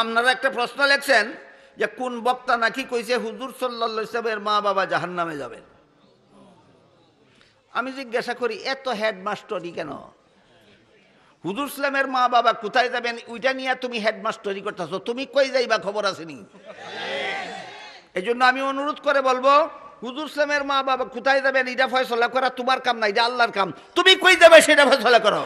আপনারা একটা প্রশ্ন লেখছেন যে কোন বক্তা নাকি কইছে হুজুর সাল্লাল্লাহু আলাইহি ওয়াসাল্লামের মা বাবা জাহান্নামে যাবেন। আমি জিজ্ঞাসা করি এত হেডমাস্টারি কেন? হুজুর ইসলামের মা বাবা কোথায় যাবেন ওইটা নিয়ে তুমি হেডমাস্টারি করতেছো, তুমি কই যাইবা খবর আসেনি? এই জন্য আমি অনুরোধ করে বলবো, হুজুর ইসলামের মা বাবা কোথায় যাবেন এটা ফয়সলা করা তোমার কাম না, এটা আল্লাহর কাম। তুমি কই যাবে সেটা ফয়সলা করো।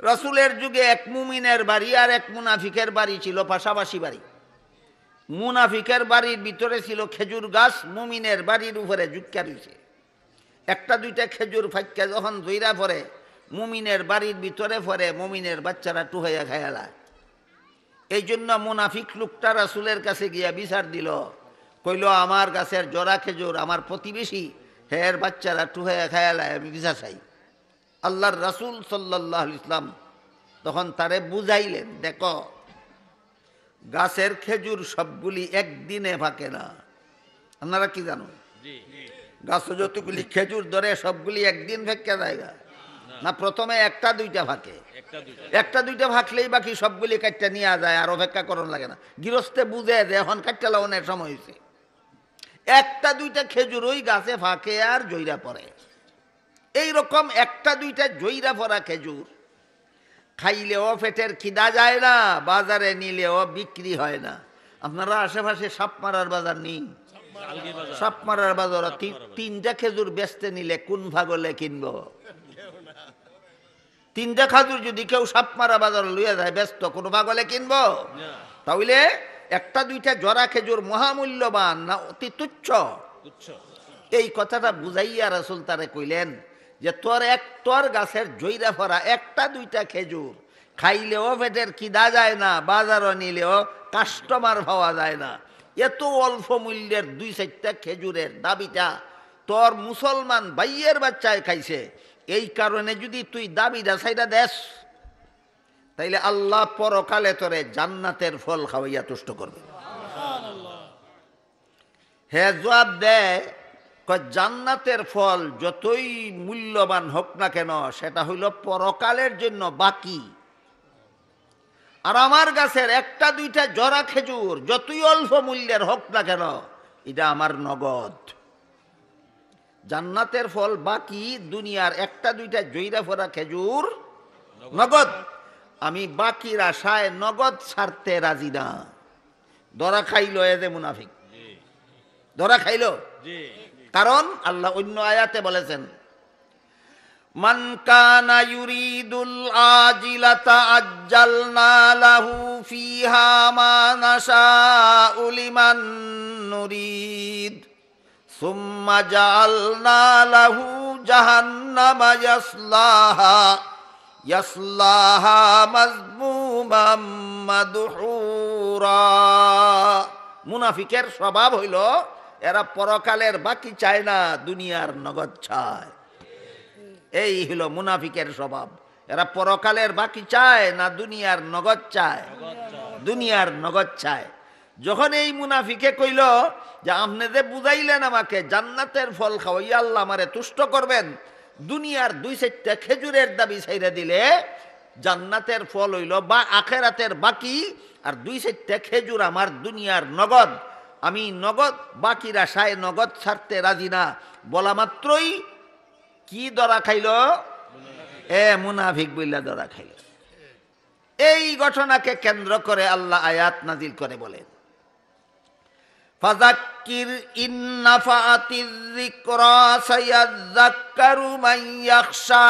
রাসূলের যুগে এক মুমিনের বাড়ি আর এক মুনাফিকের বাড়ি ছিল পাশাপাশি বাড়ি। মুনাফিকের বাড়ির ভিতরে ছিল খেজুর গাছ, মুমিনের বাড়ির উপরে জুক্কা রয়েছে। একটা দুইটা খেজুর ফাক্কা যখন জইরা পড়ে মুমিনের বাড়ির ভিতরে পড়ে, মুমিনের বাচ্চারা টুহাইয়া খায়ালায়। এই জন্য মুনাফিক লোকটা রাসূলের কাছে গিয়া বিচার দিল, কইল আমার গাছের জোড়া খেজুর আমার প্রতিবেশী হের বাচ্চারা টুহাইয়া খায়ালায়, আমি বিচার চাই। আল্লাহর রাসূল সাল্লাল্লাহু আলাইহি ওয়াসাল্লাম তখন তারে বুঝাইলেন, দেখো গাছের খেজুর সবগুলি একদিনে ফাঁকে না। আপনারা কি জানো? গাছে যতগুলি খেজুর ধরে সবগুলি একদিন ফেঁকে জায়গা না, প্রথমে একটা দুইটা ফাঁকে। একটা দুইটা ফাঁকলেই বাকি সবগুলি কাটটা নিয়ে যায়, আর অপেক্ষা করণ লাগে না। গৃহস্থে বুঝে যে এখন কাটটা লাগানোর সময় হয়েছে। একটা দুইটা খেজুর ওই গাছে ফাঁকে আর জইরা পড়ে। এইরকম একটা দুইটা জইরা পড়া খেজুর খাইলেও পেটের খিদা যায় না, বাজারে নিলেও বিক্রি হয় না। আপনারা আশেপাশে সাপ মারার বাজার নেই? সাপ মারার বাজার তিনটা খেজুর বেচতে নিলে কোন ভাগলে কিনব? তিনটা খাজুর যদি কেউ সাপ মারা বাজার লইয়া যায় ব্যস্ত, কোন ভাগলে কিনব? তাহলে একটা দুইটা জরা খেজুর মহামূল্যবান না অতি তুচ্ছ? এই কথাটা বুঝাইয়া রাসূল তারে কইলেন যে তোর গাছের জইরা ফরা একটা দুইটা খেজুর খাইলেও পেটের খিদা যায় না, বাজারও নিলেও কাস্টমার পাওয়া যায় না। এত অল্প মূল্যের দুই চারটা খেজুরের দাবিটা তোর মুসলমান ভাইয়ের বাচ্চায় খাইছে, এই কারণে যদি তুই দাবিটা সাইডা দেস, তাইলে আল্লাহ পরকালে তোরে জান্নাতের ফল খাওয়াইয়া তুষ্ট করবে। হে জবাব দেয়, জান্নাতের ফল যতই মূল্যবান হোক না কেন সেটা হইল পরকালের জন্য বাকি। আর আমার গাছের একটা দুইটা জরা খেজুর যতই অল্প মূল্যের হোক না কেন এটা আমার নগদ। জান্নাতের ফল বাকি, দুনিয়ার একটা দুইটা জইরা ফোরা খেজুর নগদ। আমি বাকির আশায় নগদ ছাড়তে রাজি না। ধরা খাইল এ যে মুনাফিক, ধরা খাইল। কারণ আল্লাহ অন্য আয়াতে বলেছেন, মান কানা ইউরিদুল আজিলাতা আজ্জালনা লাহু ফিহা মা নাশাউ লিমান নুরিদ সুম্মা জাআলনা লাহু জাহান্নামা ইয়াসলাহা মাযমুমান মাদহুরা। মুনাফিকের স্বভাব হইল এরা পরকালের বাকি চায় না, দুনিয়ার নগদ চায়। এই হলো মুনাফিকের স্বভাব। এরা পরকালের বাকি চায় না, দুনিয়ার নগদ চায়। দুনিয়ার নগদ চায়। যখন এই মুনাফিকে কইল যে আপনি যে বুঝাইলেন আমাকে জান্নাতের ফল খাওয়াইয়া আল্লাহ আমারে তুষ্ট করবেন, দুনিয়ার দুই চারটা খেজুরের দাবি ছাইরা দিলে জান্নাতের ফল হইল বা আখেরাতের বাকি, আর দুই চারটা খেজুর আমার দুনিয়ার নগদ। আমি নগদ বাকির আশায় নগদ ছাড়তে রাজি না। বলা মাত্রই কি ধরা খাইল? মুনাফিক বইলা ধরা খাইল। এই ঘটনাকে কেন্দ্র করে আল্লাহ আয়াত নাজিল করে বলেন, ফাযাক্কির ইন নাফাআতিয যিকরা সায়াযাক্কারু মান ইয়াখশা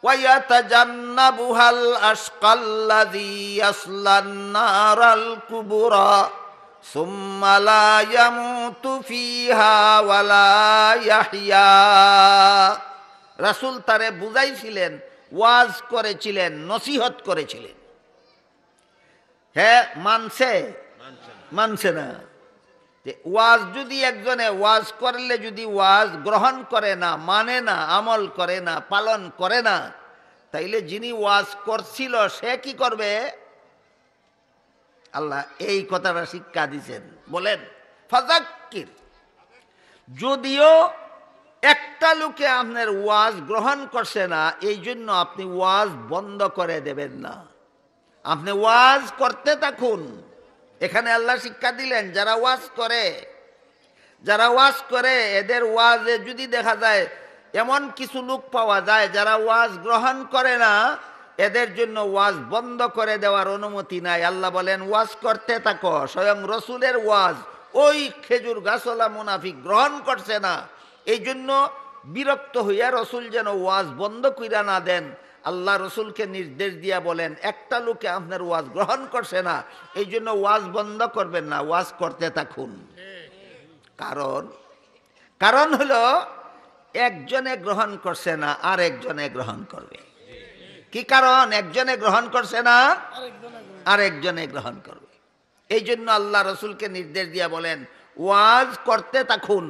ওয়া ইয়াতাজান্নাবুহাল আশকাল্লাযী ইয়াসলান নারাল কুবরা সুম্মা লা ইয়ামুতু ফিহা ওয়া লা ইয়াহইয়া। রাসূল তারে বুঝাইছিলেন, ওয়াজ করেছিলেন, নসিহত করেছিলেন। হ্যাঁ, মানছে না। ওয়াজ যদি একজনে ওয়াজ করলে যদি ওয়াজ গ্রহণ করে না, মানে না, আমল করে না, পালন করে না, তাইলে যিনি ওয়াজ করছিল সে কি করবে? আল্লাহ এই কথাটা শিক্ষা দিছেন, বলেন ফাযাক্কির। যদিও একটা লোকে আপনার ওয়াজ গ্রহণ করছে না, এই জন্য আপনি ওয়াজ বন্ধ করে দেবেন না, আপনি ওয়াজ করতে থাকুন। এখানে আল্লাহ শিক্ষা দিলেন যারা ওয়াজ করে এদের ওয়াজে যদি দেখা যায় এমন কিছু লোক পাওয়া যায় যারা ওয়াজ গ্রহণ করে না, এদের জন্য ওয়াজ বন্ধ করে দেওয়ার অনুমতি নাই। আল্লাহ বলেন ওয়াজ করতে থাকো। স্বয়ং রসুলের ওয়াজ ওই খেজুর গাছওয়ালা মুনাফিক গ্রহণ করছে না, এই জন্য বিরক্ত হইয়া রসুল যেন ওয়াজ বন্ধ কইরা না দেন, আল্লাহ রসুলকে নির্দেশ দিয়া বলেন একটা লোকে আপনার ওয়াজ গ্রহণ করছে না, এই জন্য ওয়াজ বন্ধ করবেন না, ওয়াজ করতে থাকুন। কারণ হলো একজনে গ্রহণ করছে না, আর একজনে গ্রহণ করবে। কি কারণ? একজনে গ্রহণ করছে না, আর একজনে গ্রহণ করবে। এই জন্য আল্লাহ রসুলকে নির্দেশ দিয়া বলেন ওয়াজ করতে থাকুন।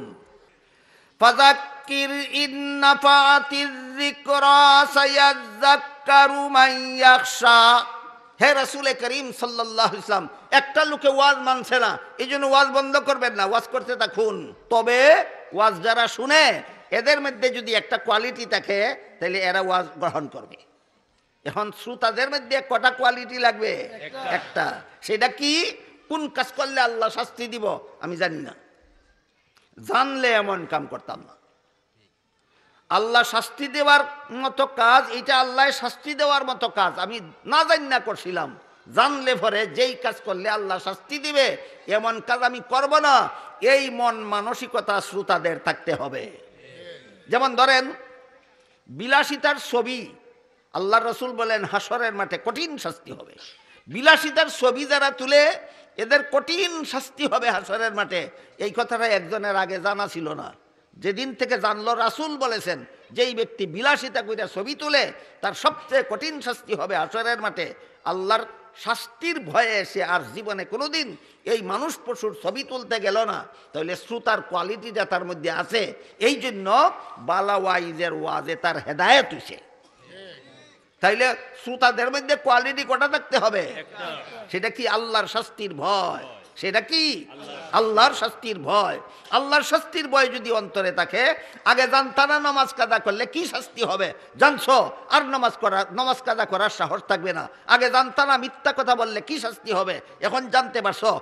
ফাযাক্কির ইন নাফাতিয যিকরা সায়াযাক্কারু মান ইয়াখশা। হে রাসূল করিম সাল্লাল্লাহু আলাইহি ওয়াসাল্লাম, একটা লোকে ওয়াজ মানছে না, এই জন্য ওয়াজ বন্ধ করবেন না, ওয়াজ করতে থাকুন। তবে ওয়াজ যারা শুনে এদের মধ্যে যদি একটা কোয়ালিটি থাকে তাহলে এরা ওয়াজ গ্রহণ করবে। এখন শ্রোতাদের মধ্যে কটা কোয়ালিটি লাগবে? একটা। সেটা কি? কোন কাজ করলে আল্লাহ শাস্তি দিব আমি জানি না, জানলে এমন কাম করতাম না। আল্লাহ শাস্তি দেওয়ার মতো কাজ, এটা আল্লাহ শাস্তি দেওয়ার মতো কাজ আমি না জানি না করছিলাম, জানলে পরে যেই কাজ করলে আল্লাহ শাস্তি দিবে এমন কাজ আমি করব না, এই মন মানসিকতা শ্রোতাদের থাকতে হবে। যেমন ধরেন বিলাসিতার ছবি, আল্লাহ রসুল বলেন হাসরের মাঠে কঠিন শাস্তি হবে। বিলাসিতার ছবি যারা তুলে এদের কঠিন শাস্তি হবে হাসরের মাঠে। এই কথাটা একজনের আগে জানা ছিল না, যেদিন থেকে জানলো রাসূল বলেছেন যেই ব্যক্তি বিলাসিতা কইরা ছবি তুলে তার সবচেয়ে কঠিন শাস্তি হবে হাসরের মাঠে। আল্লাহর শাস্তির ভয়ে সে আর জীবনে কোনোদিন এই মানুষ পশুর ছবি তুলতে গেল না। তাহলে শ্রোতার কোয়ালিটিটা তার মধ্যে আছে, এই জন্য বালা ওয়াইজের ওয়াজে তার হেদায়েত হইছে। তাইলে শ্রোতাদের মধ্যে কোয়ালিটি কটা থাকতে হবে? সেটা কি? আল্লাহর শাস্তির ভয়। সেটা কি? আল্লাহর শাস্তির ভয়। আল্লাহর শাস্তির ভয় যদি অন্তরে থাকে, আগে জানতা না নামাজ কাজা করলে কি শাস্তি হবে, জানছো আর নামাজ কাজা করার সাহস থাকবে না। আগে জানতা না মিথ্যা কথা বললে কি শাস্তি হবে, এখন জানতে পারছো।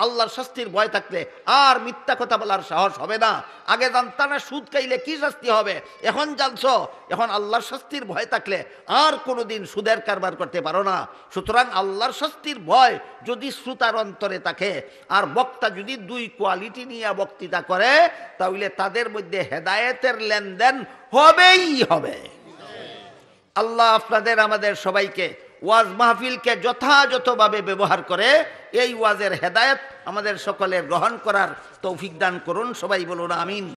আল্লাহর শাস্তির ভয় থাকলে আর মিথ্যা কথা বলার সাহস হবে না। আগে জানতা না সুদ খাইলে কি শাস্তি হবে, এখন জানছো। এখন আল্লাহর শাস্তির ভয় থাকলে আর কোনোদিন সুদের কারবার করতে পারো না। সুতরাং আল্লাহর শাস্তির ভয় যদি শ্রোতার অন্তরে থাকে, আর বক্তা যদি দুই কোয়ালিটি নিয়ে বক্তৃতা করে, তাহলে তাদের মধ্যে হেদায়েতের লেনদেন হবেই হবে। আল্লাহ আপনাদের আমাদের সবাইকে ওয়াজ মাহফিলকে যথাযথভাবে ব্যবহার করে এই ওয়াজের হেদায়েত আমাদের সকলের গ্রহণ করার তৌফিক দান করুন। সবাই বলুন আমিন।